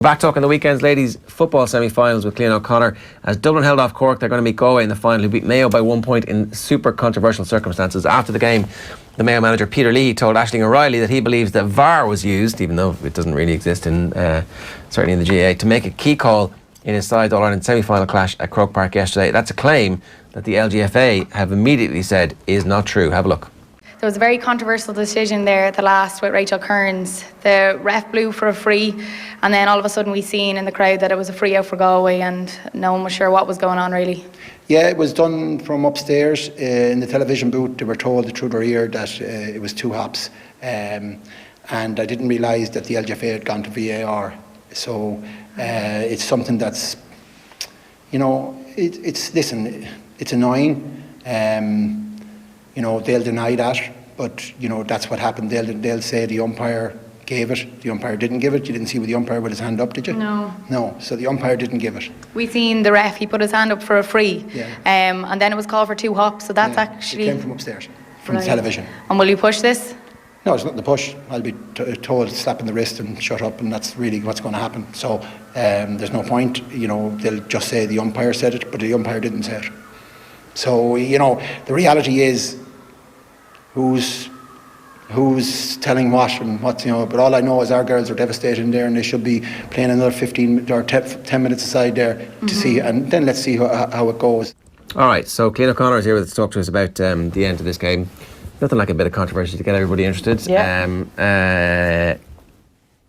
Back talking the weekend's ladies football semi-finals with Cliodhna O'Connor. As Dublin held off Cork, they're going to meet Galway in the final, who beat Mayo by 1 point in super controversial circumstances. After the game, the Mayo manager Peter Leahy told Aisling O'Reilly that he believes that VAR was used, even though it doesn't really exist in certainly in the GAA, to make a key call in his side's All-Ireland semi-final clash at Croke Park yesterday. That's a claim that the LGFA have immediately said is not true. Have a look. There was a very controversial decision there at the last with Rachel Kearns. The ref blew for a free, and then all of a sudden we seen in the crowd that it was a free out for Galway, and no one was sure what was going on really. Yeah, it was done from upstairs in the television booth. They were told through their ear that it was 2 hops, and I didn't realise that the LGFA had gone to VAR. So it's something that's, it's annoying. They'll deny that, but that's what happened. They'll say the umpire gave it. The umpire didn't give it. You didn't see with the umpire with his hand up, did you? No. So the umpire didn't give it. We seen the ref. He put his hand up for a free. Yeah. And then it was called for 2 hops. So that's actually. It came from upstairs, from the television. And will you push this? No, it's not the push. I'll be told slap in the wrist and shut up, and that's really what's going to happen. So there's no point. They'll just say the umpire said it, but the umpire didn't say it. So the reality is, who's telling what and what, but all I know is our girls are devastated in there, and they should be playing another 15 or 10 minutes aside there to see, and then let's see how it goes. Alright, so Cliodhna O'Connor is here to talk to us about the end of this game. Nothing like a bit of controversy to get everybody interested. Yeah.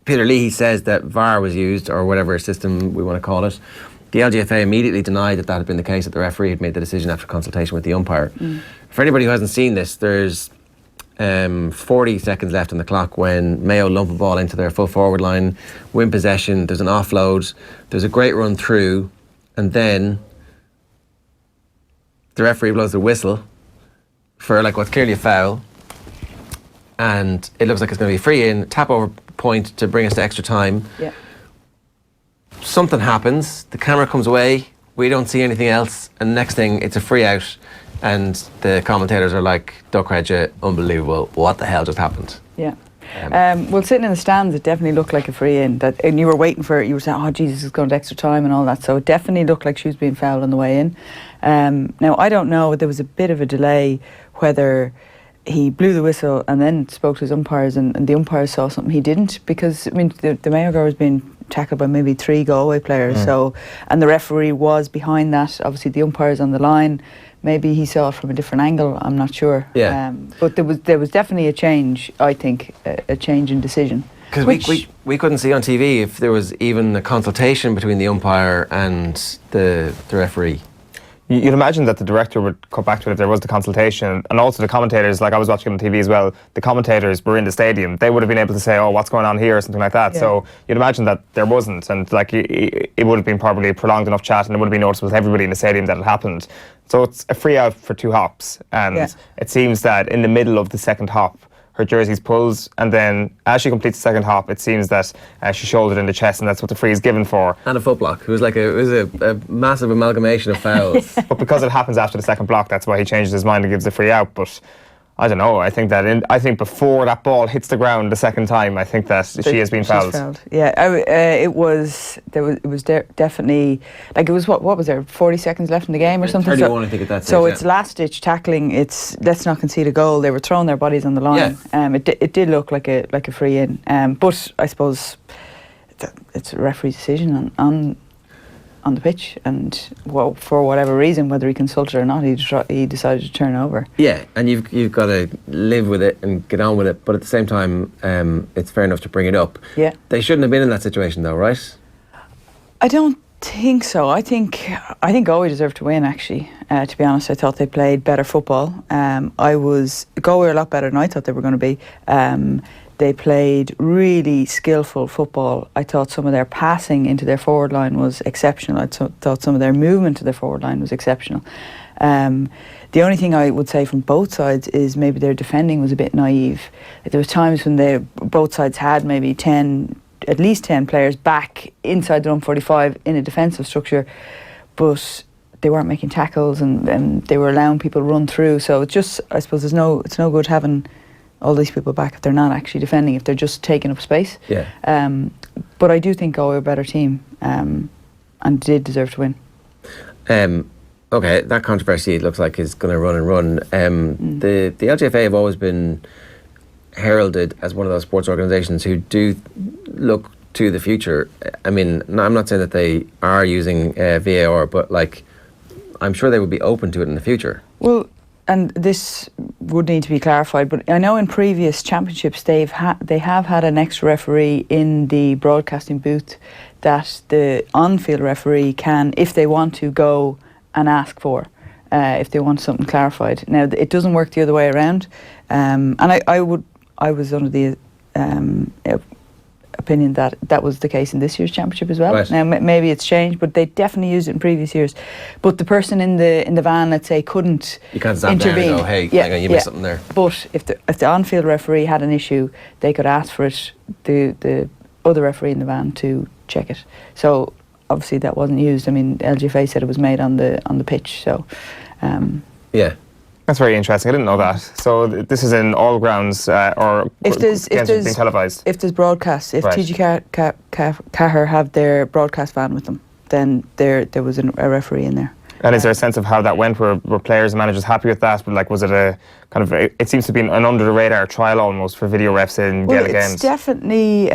Peter Leahy says that VAR was used, or whatever system we want to call it. The LGFA immediately denied that had been the case, that the referee had made the decision after consultation with the umpire. For anybody who hasn't seen this, there's 40 seconds left on the clock when Mayo lump a ball into their full forward line, win possession, there's an offload, there's a great run through, and then the referee blows the whistle for what's clearly a foul, and it looks like it's going to be free in, tap over point to bring us to extra time. Yeah. Something happens, the camera comes away, we don't see anything else, and next thing it's a free out, and the commentators are like, Duckredge, unbelievable, what the hell just happened? Yeah. Well, sitting in the stands, it definitely looked like a free in, and you were waiting for it, you were saying, oh Jesus, it's going to extra time and all that, so it definitely looked like she was being fouled on the way in. Now, I don't know, there was a bit of a delay whether he blew the whistle and then spoke to his umpires, and the umpires saw something he didn't, because the Mayo girl was being tackled by maybe 3 Galway players, so, and the referee was behind that. Obviously the umpire's on the line, maybe he saw it from a different angle, I'm not sure. Yeah. But there was definitely a change, I think, a change in decision. Because we couldn't see on TV if there was even a consultation between the umpire and the referee. You'd imagine that the director would come back to it if there was the consultation, and also the commentators, like I was watching on TV as well, the commentators were in the stadium, they would have been able to say, oh, what's going on here, or something like that. Yeah. So you'd imagine that there wasn't, and it would have been probably a prolonged enough chat, and it would have been noticeable to everybody in the stadium that it happened. So it's a free out for 2 hops, and it seems that in the middle of the second hop, her jersey's pulled, and then as she completes the second hop, it seems that she shouldered in the chest, and that's what the free is given for. And a foot block. It was a massive amalgamation of fouls. But because it happens after the second block, that's why he changes his mind and gives the free out. But I don't know. I think before that ball hits the ground the second time, I think that she has been fouled. Yeah, it was definitely, it was what was there, 40 seconds left in the game or something? 31, I think, at that stage. So it's last ditch tackling. It's let's not concede a goal. They were throwing their bodies on the line. Yeah. It did look like a free in. But I suppose it's a referee's decision on the pitch, and for whatever reason, whether he consulted or not, he decided to turn over. Yeah, and you've got to live with it and get on with it, but at the same time, it's fair enough to bring it up. Yeah. They shouldn't have been in that situation though, right? I don't think so. I think Galway deserved to win, actually. To be honest, I thought they played better football. Galway were a lot better than I thought they were going to be. They played really skillful football. I thought some of their passing into their forward line was exceptional. I thought some of their movement to their forward line was exceptional. The only thing I would say from both sides is maybe their defending was a bit naive. There was times when both sides had maybe at least 10 players back inside their own 45 in a defensive structure, but they weren't making tackles, and they were allowing people to run through. So it's just, I suppose, it's no good having all these people back if they're not actually defending, if they're just taking up space. Yeah. But I do think Galway are a better team and did deserve to win. Okay, that controversy, it looks like, is going to run and run. The LGFA have always been heralded as one of those sports organisations who do look to the future. I mean, I'm not saying that they are using VAR, but like, I'm sure they would be open to it in the future. Well, and this would need to be clarified, but I know in previous championships they have had an extra referee in the broadcasting booth that the on-field referee can, if they want to, go and ask for, if they want something clarified. Now, it doesn't work the other way around, and I was under the opinion that that was the case in this year's championship as well. Right. Now maybe it's changed, but they definitely used it in previous years. But the person in the van, let's say, couldn't You can't stand intervene. there and go, hey, hang on, you missed something there. But if the on-field referee had an issue, they could ask for it, the other referee in the van to check it. So obviously that wasn't used. I mean, LGFA said it was made on the pitch. So Yeah. That's very interesting. I didn't know that. So this is in all grounds, or if there's being televised. If there's broadcast, if Right. TG Cahir have their broadcast van with them, then there was a referee in there. And is there a sense of how that went? Were players and managers happy with that? But like, was it a kind of? It seems to be an under the radar trial almost for video refs in Gaelic games. It's definitely.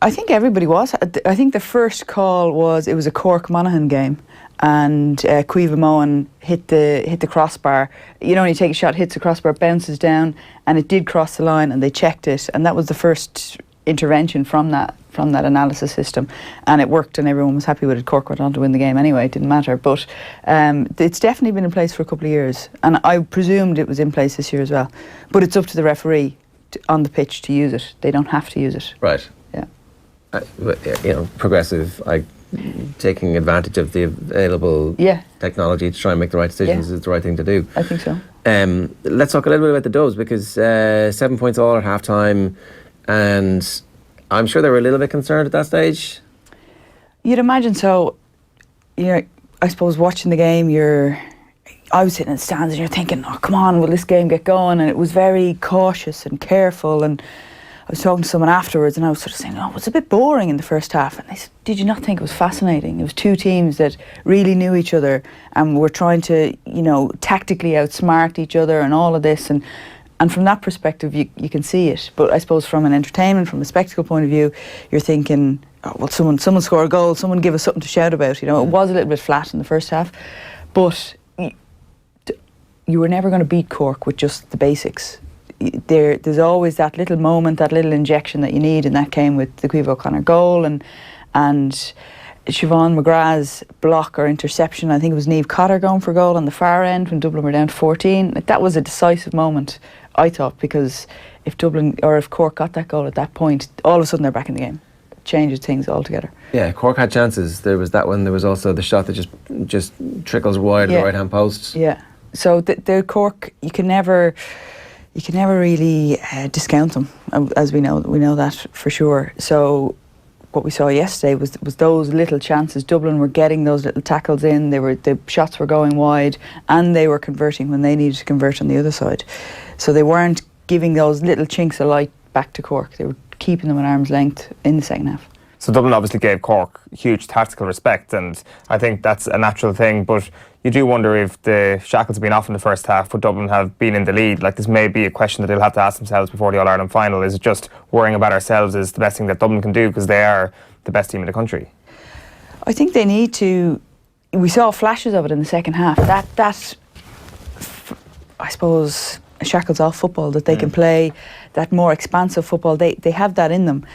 I think everybody was. I think the first call was a Cork Monaghan game, and Cueva Mohan hit the crossbar. You know, when you take a shot, hits the crossbar, bounces down, and it did cross the line, and they checked it, and that was the first intervention from that analysis system, and it worked, and everyone was happy with it. Cork went on to win the game anyway. It didn't matter, but it's definitely been in place for a couple of years, and I presumed it was in place this year as well. But it's up to the referee on the pitch to use it. They don't have to use it. Right. Yeah. You know, progressive, taking advantage of the available technology to try and make the right decisions is the right thing to do. I think so. Let's talk a little bit about the Dubs, because 7 points all at half time, and I'm sure they were a little bit concerned at that stage. You'd imagine so. You know, I suppose watching the game, I was sitting in the stands and you're thinking, oh, come on, will this game get going? And it was very cautious and careful, and I was talking to someone afterwards and I was sort of saying, oh, it was a bit boring in the first half. And they said, did you not think it was fascinating? It was two teams that really knew each other and were trying to, you know, tactically outsmart each other and all of this. And from that perspective, you can see it. But I suppose from an entertainment, from a spectacle point of view, you're thinking, oh, well, someone score a goal, someone give us something to shout about. You know, it was a little bit flat in the first half. But you were never going to beat Cork with just the basics. There's always that little moment, that little injection that you need, and that came with the Cliodhna O'Connor goal and Siobhan McGrath's block or interception. I think it was Niamh Cotter going for a goal on the far end when Dublin were down to 14. Like, that was a decisive moment, I thought, because if Cork got that goal at that point, all of a sudden they're back in the game. It changes things altogether. Yeah, Cork had chances. There was that one. There was also the shot that just trickles wide of the right hand post. Yeah. So the Cork, you can never really discount them, as we know that for sure. So what we saw yesterday was those little chances. Dublin were getting those little tackles in. The shots were going wide, and they were converting when they needed to convert on the other side. So they weren't giving those little chinks of light back to Cork. They were keeping them at arm's length in the second half. So Dublin obviously gave Cork huge tactical respect, and I think that's a natural thing, but you do wonder if the shackles have been off in the first half, but Dublin have been in the lead. Like, this may be a question that they'll have to ask themselves before the All-Ireland final. Is it just worrying about ourselves is the best thing that Dublin can do because they are the best team in the country? I think they need to. We saw flashes of it in the second half. That I suppose, shackles off football, that they can play, that more expansive football, they have that in them.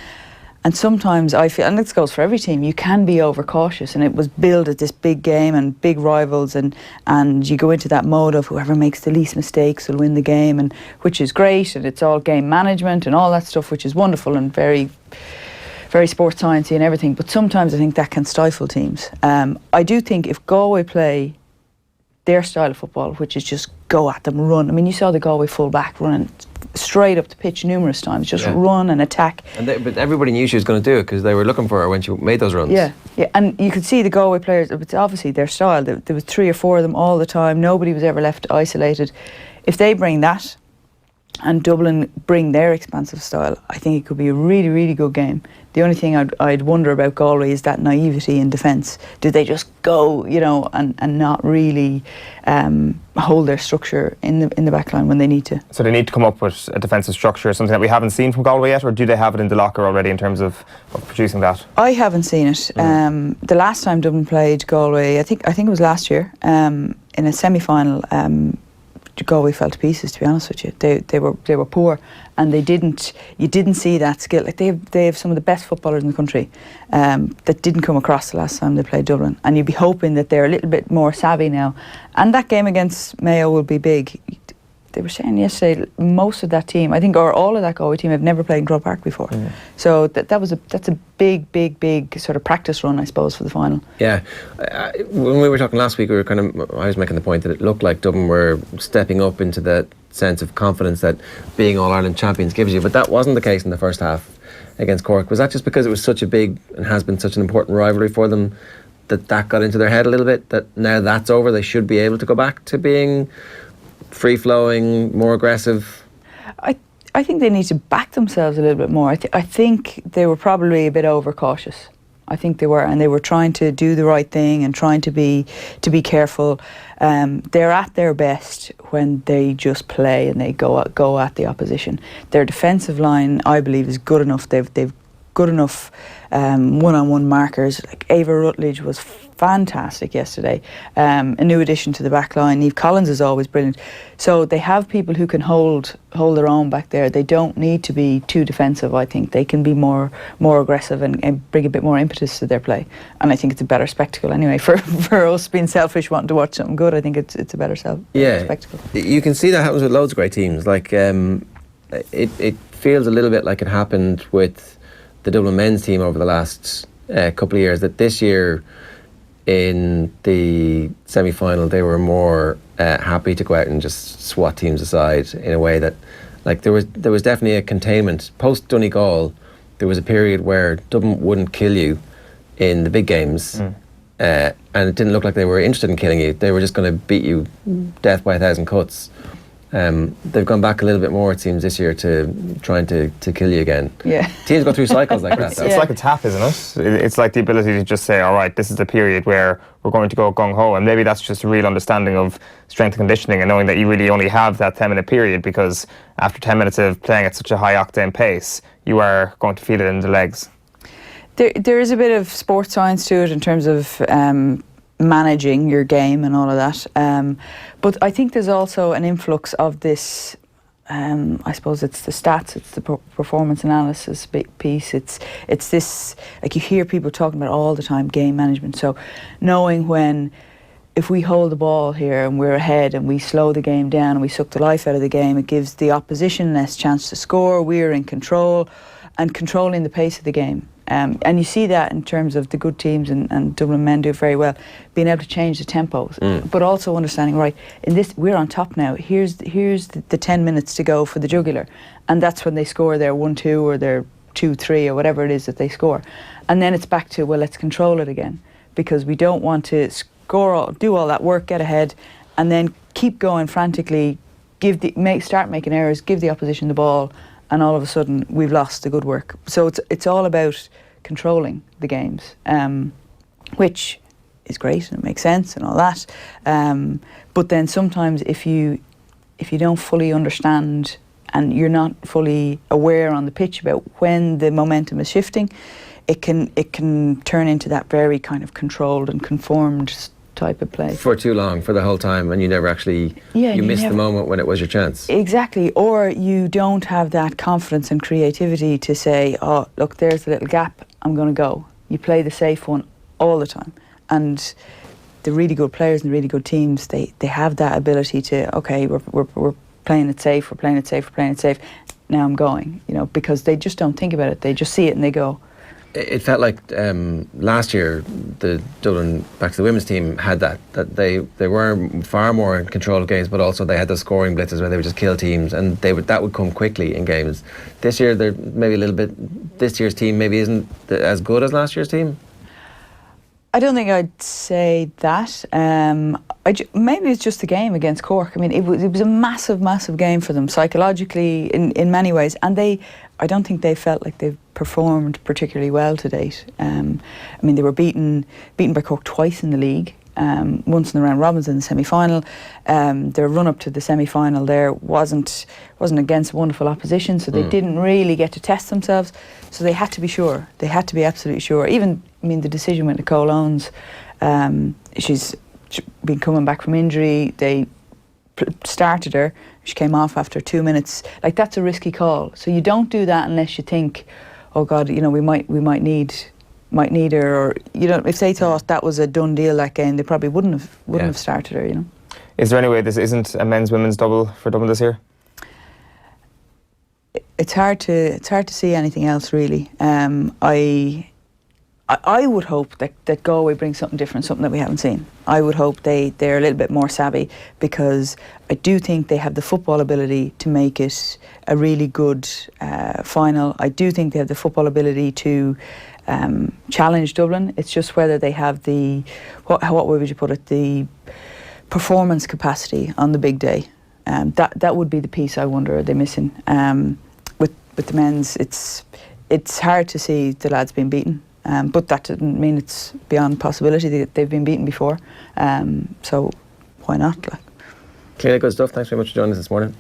And sometimes I feel, and this goes for every team, you can be overcautious, and it was billed as this big game and big rivals, and you go into that mode of whoever makes the least mistakes will win the game, and which is great, and it's all game management and all that stuff, which is wonderful and very, very sports sciencey and everything. But sometimes I think that can stifle teams. I do think if Galway play their style of football, which is just go at them, run. I mean, you saw the Galway full back running straight up the pitch numerous times, just run and attack. But everybody knew she was going to do it because they were looking for her when she made those runs. Yeah, and you could see the Galway players, it's obviously their style. There was 3 or 4 of them all the time. Nobody was ever left isolated. If they bring that and Dublin bring their expansive style, I think it could be a really, really good game. The only thing I'd wonder about Galway is that naivety in defence. Do they just go, and not really hold their structure in the back line when they need to? So they need to come up with a defensive structure, something that we haven't seen from Galway yet, or do they have it in the locker already in terms of producing that? I haven't seen it. The last time Dublin played Galway, I think it was last year, in a semi-final. Galway fell to pieces, to be honest with you. They were poor, and you didn't see that skill. Like they have some of the best footballers in the country that didn't come across the last time they played Dublin, and you'd be hoping that they're a little bit more savvy now. And that game against Mayo will be big. They were saying yesterday most of that team, I think, or all of that Galway team, have never played in Croke Park before. So that's a big sort of practice run, I suppose, for the final. Yeah, when we were talking last week, I was making the point that it looked like Dublin were stepping up into that sense of confidence that being All-Ireland champions gives you, but that wasn't the case in the first half against Cork. Was that just because it was such a big and has been such an important rivalry for them that got into their head a little bit, that now that's over, they should be able to go back to being free-flowing, more aggressive? I think they need to back themselves a little bit more. I think they were probably a bit overcautious. I think they were, and they were trying to do the right thing and trying to be careful. They're at their best when they just play and they go at the opposition. Their defensive line, I believe, is good enough. They've good enough one-on-one markers. Like Ava Rutledge was fantastic yesterday. A new addition to the back line. Eve Collins is always brilliant. So they have people who can hold their own back there. They don't need to be too defensive. I think they can be more aggressive and bring a bit more impetus to their play. And I think it's a better spectacle anyway. For us being selfish, wanting to watch something good, I think it's a better spectacle. You can see that happens with loads of great teams. Like it feels a little bit like it happened with the Dublin men's team over the last couple of years, that this year in the semi-final they were more happy to go out and just swat teams aside in a way that, like, there was definitely a containment. Post Donegal, there was a period where Dublin wouldn't kill you in the big games, and it didn't look like they were interested in killing you. They were just going to beat you death by 1,000 cuts. They've gone back a little bit more, it seems, this year to trying to kill you again. Yeah. Teams go through cycles like that, though. It's like a tap, isn't it? It's like the ability to just say, all right, this is the period where we're going to go gung-ho, and maybe that's just a real understanding of strength and conditioning and knowing that you really only have that 10-minute period, because after 10 minutes of playing at such a high octane pace, you are going to feel it in the legs. There is a bit of sports science to it in terms of managing your game and all of that, but I think there's also an influx of this. I suppose it's the stats, it's the performance analysis piece. It's this, like, you hear people talking about all the time, game management. So knowing when, if we hold the ball here and we're ahead and we slow the game down and we suck the life out of the game, it gives the opposition less chance to score. We're in control and controlling the pace of the game. And you see that in terms of the good teams, and Dublin men do it very well, being able to change the tempos, but also understanding, right, in this, we're on top now, here's the 10 minutes to go for the jugular, and that's when they score their 1-2 or their 2-3 or whatever it is that they score. And then it's back to, well, let's control it again, because we don't want to do all that work, get ahead, and then keep going frantically, start making errors, give the opposition the ball, and all of a sudden we've lost the good work. So it's all about controlling the games, which is great and it makes sense and all that. But then sometimes if you don't fully understand and you're not fully aware on the pitch about when the momentum is shifting, it can turn into that very kind of controlled and conformed type of play for too long, for the whole time, and you never actually you miss the moment when it was your chance. Exactly. Or you don't have that confidence and creativity to say, oh, look, there's a little gap, I'm going to go. You play the safe one all the time, and the really good players and the really good teams, they have that ability to, okay, we're playing it safe, we're playing it safe, now I'm going, because they just don't think about it, they just see it and they go. It felt like last year the Dublin, back to the women's team, had that they were far more in control of games, but also they had the scoring blitzes where they would just kill teams, and that would come quickly in games. This year they're maybe a little bit. This year's team maybe isn't as good as last year's team. I don't think I'd say that. Maybe it's just the game against Cork. I mean, it was a massive, massive game for them psychologically in many ways, and I don't think they felt like they've performed particularly well to date. I mean, they were beaten by Cork twice in the league. Once in the round robins in the semi-final. Their run up to the semi-final there wasn't against wonderful opposition, so they didn't really get to test themselves. So they had to be sure. They had to be absolutely sure. Even, I mean, the decision with Nicole Owens, she's been coming back from injury. They started her. She came off after 2 minutes. Like, that's a risky call. So you don't do that unless you think, oh God, you know, we might need her, or, you know, if they thought that was a done deal that game, they probably wouldn't have started her, you know. Is there any way this isn't a men's women's double for Dublin this year? It's hard to see anything else really. I would hope that Galway brings something different, something that we haven't seen. I would hope they're a little bit more savvy, because I do think they have the football ability to make it a really good final. I do think they have the football ability to challenge Dublin. It's just whether they have the, what way would you put it, the performance capacity on the big day. That would be the piece I wonder, are they missing? With the men's, it's hard to see the lads being beaten. But that doesn't mean it's beyond possibility that they've been beaten before. So why not? Like. Cliodhna, good stuff. Thanks very much for joining us this morning.